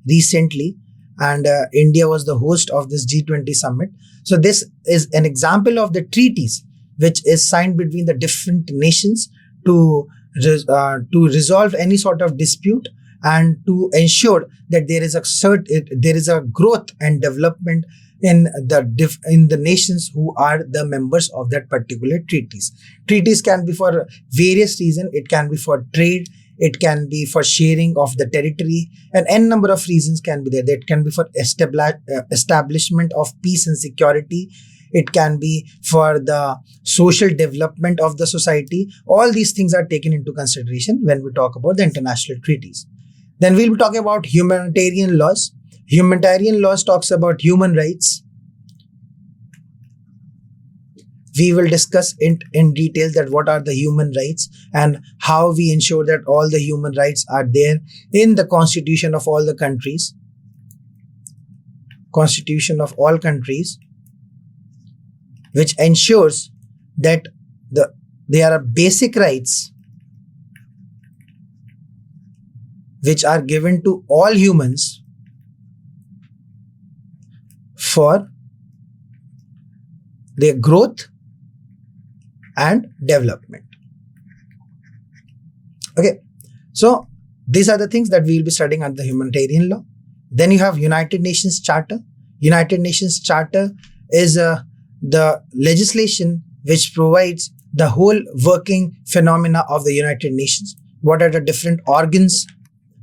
recently, and India was the host of this G20 summit. So this is an example of the treaties which is signed between the different nations to resolve any sort of dispute and to ensure that there is a growth and development in the nations who are the members of that particular treaties. Treaties can be for various reasons. It can be for trade, it can be for sharing of the territory, and n number of reasons can be there. That can be for establishment of peace and security. It can be for the social development of the society. All these things are taken into consideration when we talk about the international treaties. Then we'll be talking about humanitarian laws. Humanitarian laws talks about human rights. We will discuss in detail that what are the human rights and how we ensure that all the human rights are there in the constitution of all the countries. Constitution of all countries, which ensures that there are basic rights which are given to all humans for their growth and development. Okay, so these are the things that we will be studying under the humanitarian law. Then you have United Nations Charter. United Nations Charter is the legislation which provides the whole working phenomena of the United Nations. What are the different organs?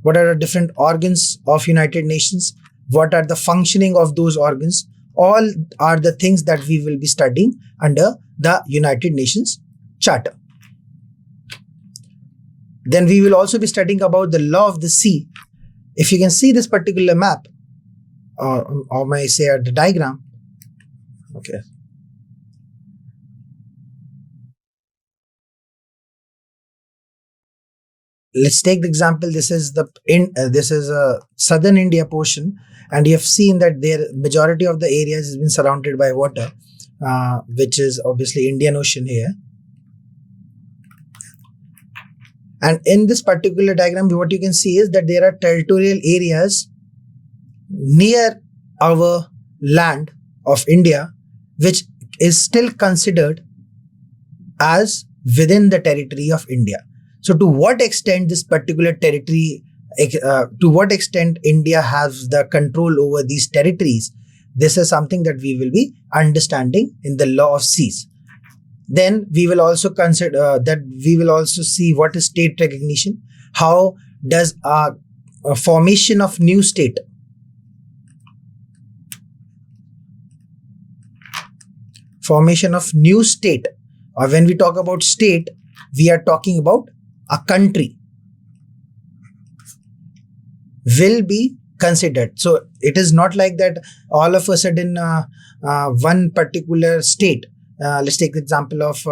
What are the different organs of United Nations? What are the functioning of those organs? All are the things that we will be studying under the United Nations Charter. Then we will also be studying about the law of the sea. If you can see this particular map, or may I say the diagram. Okay. Let's take the example. This is a southern India portion, and you have seen that their majority of the areas has been surrounded by water, which is obviously Indian Ocean here. And in this particular diagram, what you can see is that there are territorial areas near our land of India, which is still considered as within the territory of India. So to what extent this particular territory, to what extent India has the control over these territories, this is something that we will be understanding in the law of seas. Then we will also consider we will also see what is state recognition. How does a formation of new state, or when we talk about state, we are talking about a country, will be considered. So it is not like that all of a sudden one particular state, let's take the example of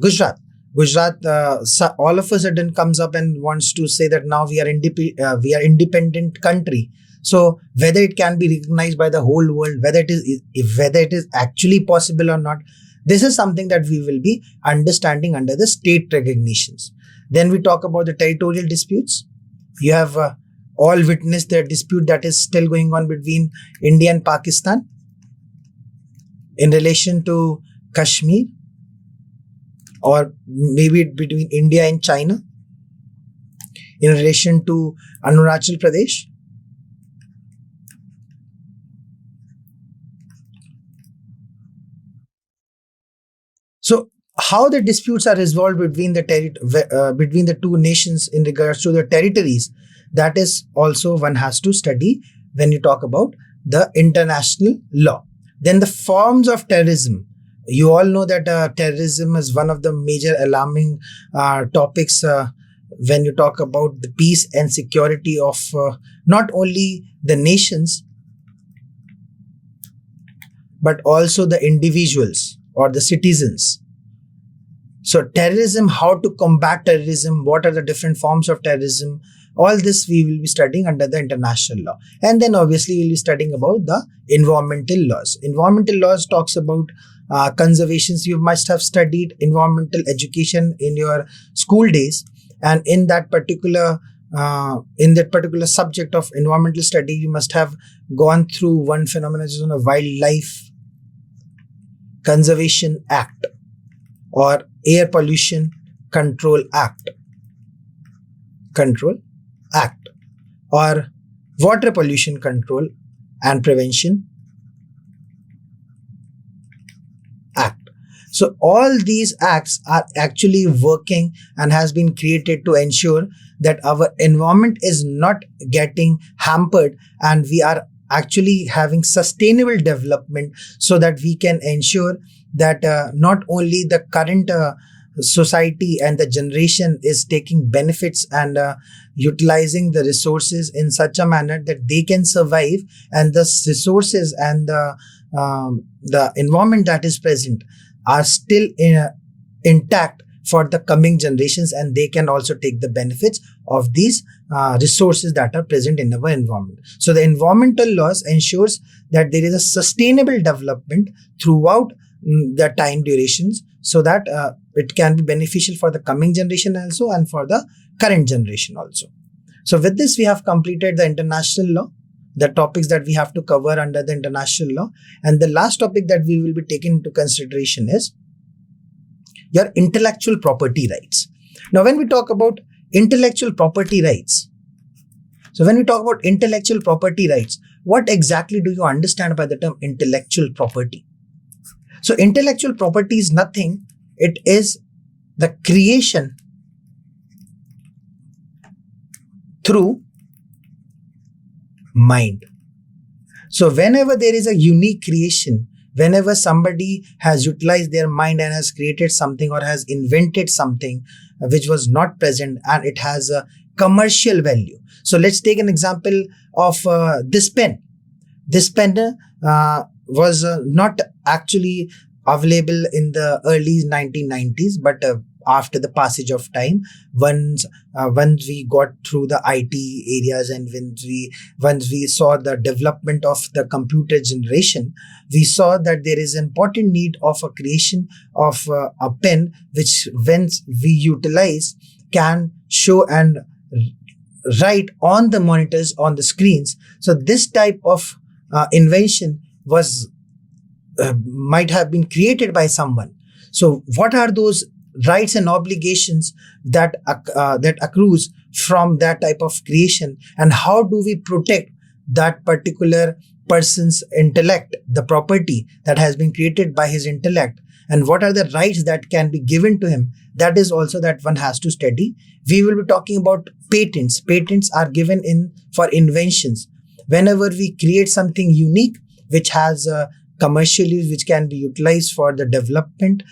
Gujarat. Gujarat all of a sudden comes up and wants to say that now we are independent country. So whether it can be recognized by the whole world, whether it is actually possible or not, this is something that we will be understanding under the state recognitions. Then we talk about the territorial disputes. You have all witnessed the dispute that is still going on between India and Pakistan in relation to Kashmir, or maybe between India and China in relation to Arunachal Pradesh. So how the disputes are resolved between the two nations in regards to the territories, that is also one has to study when you talk about the international law. Then the forms of terrorism. You all know that terrorism is one of the major alarming topics when you talk about the peace and security of not only the nations but also the individuals or the citizens. So terrorism, how to combat terrorism, what are the different forms of terrorism, all this we will be studying under the international law. And then obviously we'll be studying about the environmental laws. Environmental laws talks about conservations. You must have studied environmental education in your school days, and in that particular subject of environmental study, you must have gone through one phenomenon, which is a Wildlife Conservation Act or Air Pollution Control Act, or Water Pollution Control and Prevention Act. So all these acts are actually working and has been created to ensure that our environment is not getting hampered and we are actually having sustainable development, so that we can ensure that not only the current society and the generation is taking benefits and utilizing the resources in such a manner that they can survive, and the resources and the environment that is present are still intact for the coming generations, and they can also take the benefits of these resources that are present in our environment. So the environmental laws ensures that there is a sustainable development throughout the time durations, so that it can be beneficial for the coming generation also and for the current generation also. So with this, we have completed the international law, the topics that we have to cover under the international law. And the last topic that we will be taking into consideration is your intellectual property rights. Now, when we talk about intellectual property rights, what exactly do you understand by the term intellectual property? So intellectual property is nothing. It is the creation through mind. So whenever there is a unique creation, whenever somebody has utilized their mind and has created something or has invented something which was not present and it has a commercial value. So let's take an example of this pen. This pen was not actually available in the early 1990s, but after the passage of time, once we got through the IT areas and once we saw the development of the computer generation, we saw that there is important need of a creation of a pen which, when we utilize, can show and write on the monitors, on the screens. So this type of invention was might have been created by someone. So what are those rights and obligations that accrues from that type of creation, and how do we protect that particular person's intellect, the property that has been created by his intellect, and what are the rights that can be given to him? That is also that one has to study. We will be talking about patents. Patents are given for inventions. Whenever we create something unique which has commercial use, which can be utilized for the development,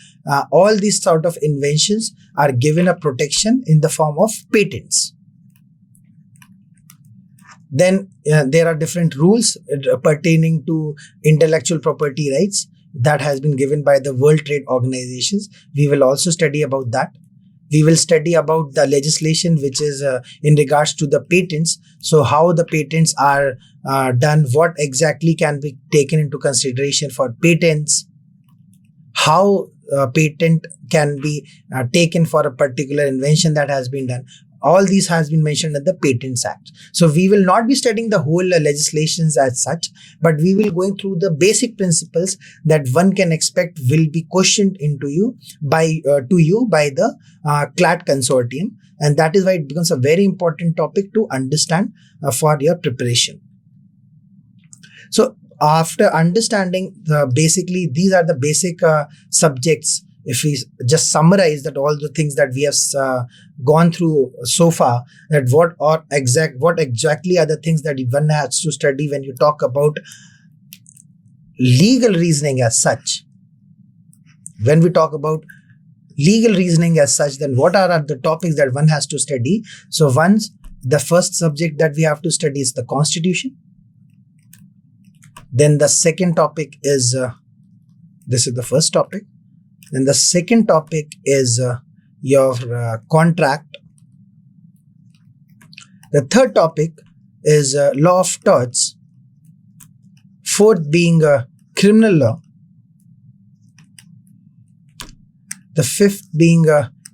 all these sort of inventions are given a protection in the form of patents. Then there are different rules pertaining to intellectual property rights that has been given by the World Trade Organizations. We will also study about that. We will study about the legislation which is in regards to the patents. So how the patents are done, what exactly can be taken into consideration for patents, how patent can be taken for a particular invention that has been done. All these has been mentioned in the Patents Act. So we will not be studying the whole legislations as such, but we will going through the basic principles that one can expect will be questioned into you by the CLAT consortium, and that is why it becomes a very important topic to understand for your preparation. So after understanding basically these are the basic subjects, if we just summarize that all the things that we have gone through so far, that what exactly are the things that one has to study when you talk about legal reasoning as such. When we talk about legal reasoning as such, then what are the topics that one has to study? So the first subject that we have to study is the Constitution. Then the second topic is, this is the first topic. Then the second topic is your contract. The third topic is law of torts. Fourth being criminal law. The fifth being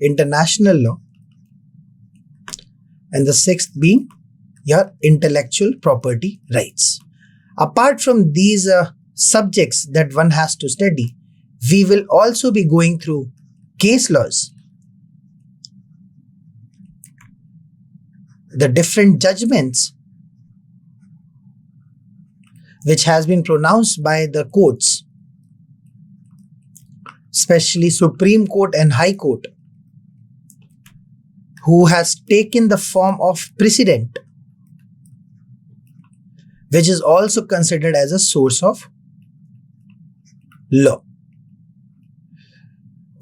international law. And the sixth being your intellectual property rights. Apart from these subjects that one has to study, we will also be going through case laws, the different judgments which has been pronounced by the courts, especially Supreme Court and High Court, who has taken the form of precedent, which is also considered as a source of law.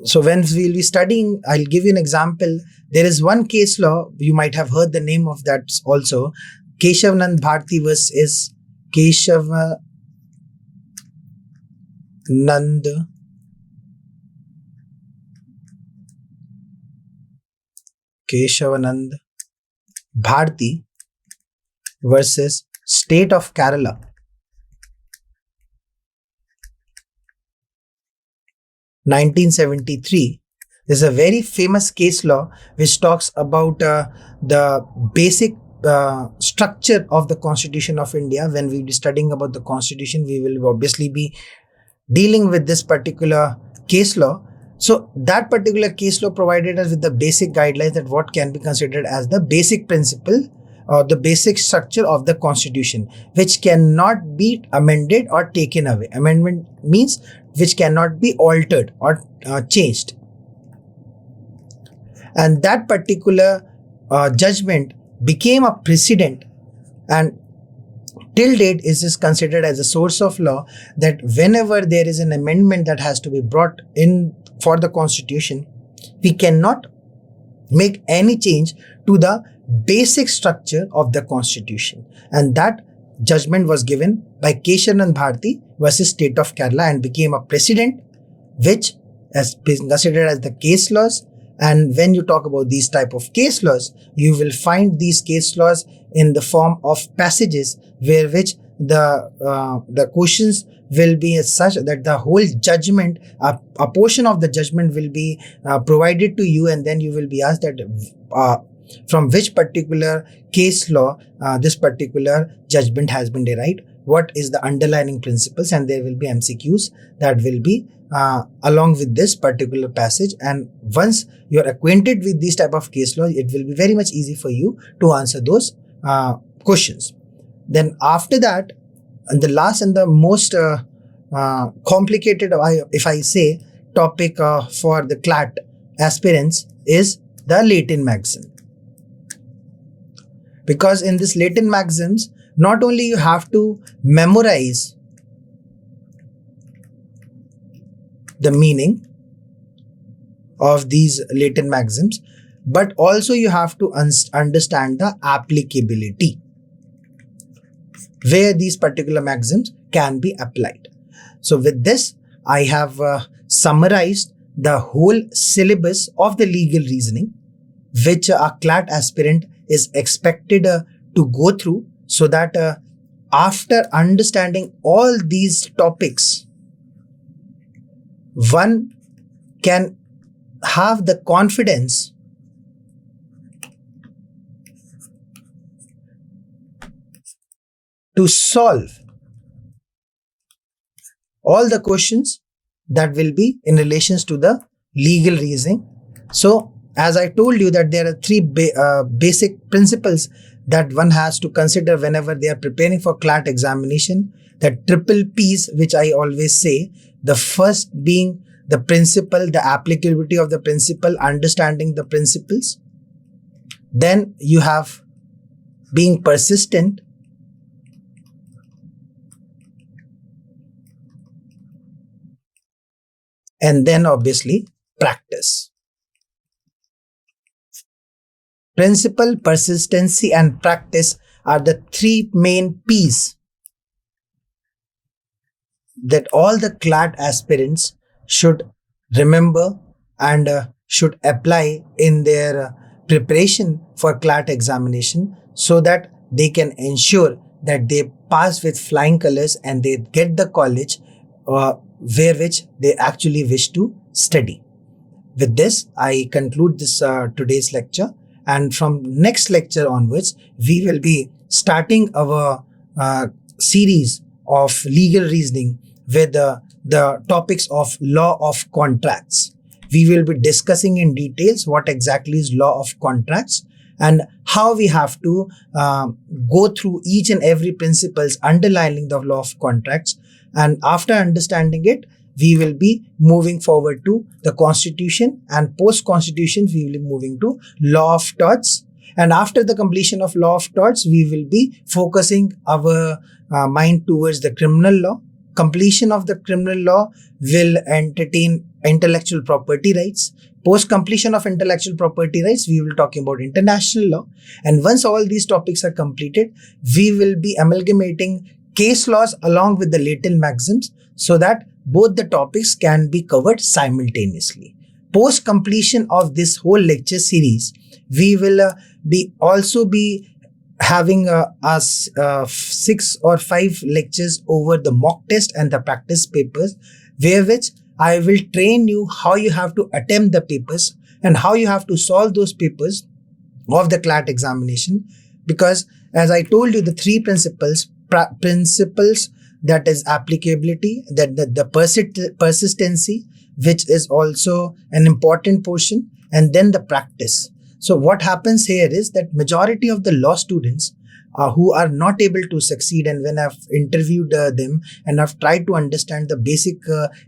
So when we will be studying, I'll give you an example. There is one case law, you might have heard the name of that also, Keshavanand Bharti versus Keshavanand Bharti versus State of Kerala. 1973 is a very famous case law which talks about the basic structure of the Constitution of India. When we will be studying about the Constitution, we will obviously be dealing with this particular case law. So that particular case law provided us with the basic guidelines that what can be considered as the basic principle or the basic structure of the Constitution, which cannot be amended or taken away. Amendment means which cannot be altered or changed. And that particular judgment became a precedent, and till date is considered as a source of law, that whenever there is an amendment that has to be brought in for the Constitution, we cannot make any change to the basic structure of the Constitution. And that judgment was given by Keshavanand Bharti versus State of Kerala and became a precedent which has been considered as the case laws. And when you talk about these type of case laws, you will find these case laws in the form of passages where which the questions will be as such that the whole judgment, a portion of the judgment will be provided to you, and then you will be asked that from which particular case law this particular judgment has been derived, what is the underlying principles, and there will be MCQs that will be along with this particular passage. And once you're acquainted with these type of case law, it will be very much easy for you to answer those questions. Then after that, and the last and the most complicated, if I say, topic for the CLAT aspirants is the Latin maxim. Because in this Latin maxims, not only you have to memorize the meaning of these Latin maxims, but also you have to understand the applicability, where these particular maxims can be applied. So with this, I have summarized the whole syllabus of the legal reasoning, which a CLAT aspirant is expected to go through, so that after understanding all these topics, one can have the confidence to solve all the questions that will be in relations to the legal reasoning. So, as I told you that there are three basic principles that one has to consider whenever they are preparing for CLAT examination. The triple P's, which I always say, the first being the principle, the applicability of the principle, understanding the principles. Then you have being persistent. And then obviously practice. Principle, persistency, and practice are the three main P's that all the CLAT aspirants should remember and should apply in their preparation for CLAT examination, so that they can ensure that they pass with flying colors and they get the college where which they actually wish to study. With this, I conclude this today's lecture, and from next lecture onwards, we will be starting our series of legal reasoning with the topics of law of contracts. We will be discussing in details what exactly is law of contracts and how we have to go through each and every principles underlying the law of contracts. And after understanding it, we will be moving forward to the constitution, and post-constitution we will be moving to law of torts. And after the completion of law of torts, we will be focusing our mind towards the criminal law. Completion of the criminal law will entertain intellectual property rights. Post completion of intellectual property rights, we will be talking about international law. And once all these topics are completed, we will be amalgamating case laws along with the latent maxims, so that both the topics can be covered simultaneously. Post completion of this whole lecture series, we will also be having 6 or 5 lectures over the mock test and the practice papers, where which I will train you how you have to attempt the papers and how you have to solve those papers of the CLAT examination. Because as I told you, the three principles, that is applicability, that the persistency, which is also an important portion, and then the practice. So what happens here is that majority of the law students who are not able to succeed, and when I've interviewed them and I've tried to understand the basic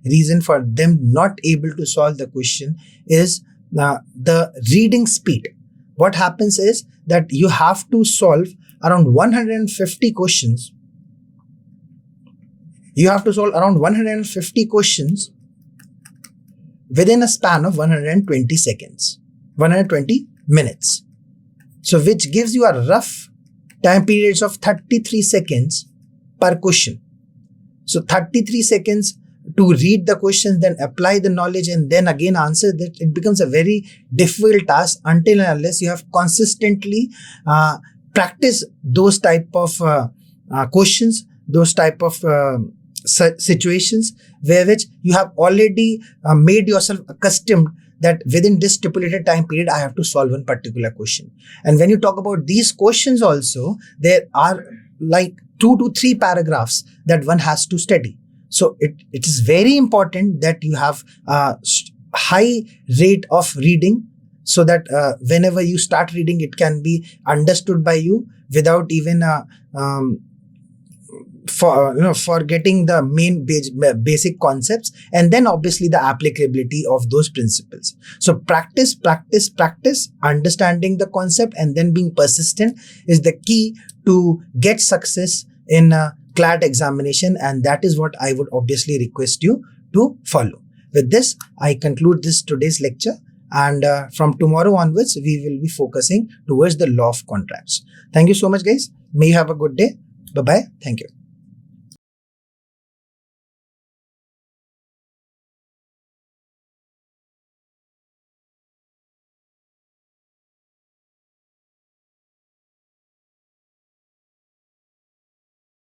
reason for them not able to solve the question, is the reading speed. What happens is that you have to solve around 150 questions. You have to solve around 150 questions within a span of 120 seconds, 120 minutes. So which gives you a rough time periods of 33 seconds per question. So 33 seconds to read the questions, then apply the knowledge, and then again answer that. It becomes a very difficult task until and unless you have consistently practiced those type of questions, those type of situations where which you have already made yourself accustomed that within this stipulated time period, I have to solve one particular question. And when you talk about these questions also, there are like 2 to 3 paragraphs that one has to study. So it is very important that you have a high rate of reading, so that whenever you start reading, it can be understood by you without even forgetting the main basic concepts, and then obviously the applicability of those principles. So practice, understanding the concept and then being persistent is the key to get success in a CLAT examination, and that is what I would obviously request you to follow. With this, I conclude today's lecture, and from tomorrow onwards, we will be focusing towards the law of contracts. Thank you so much, guys. May you have a good day. Bye-bye. Thank you.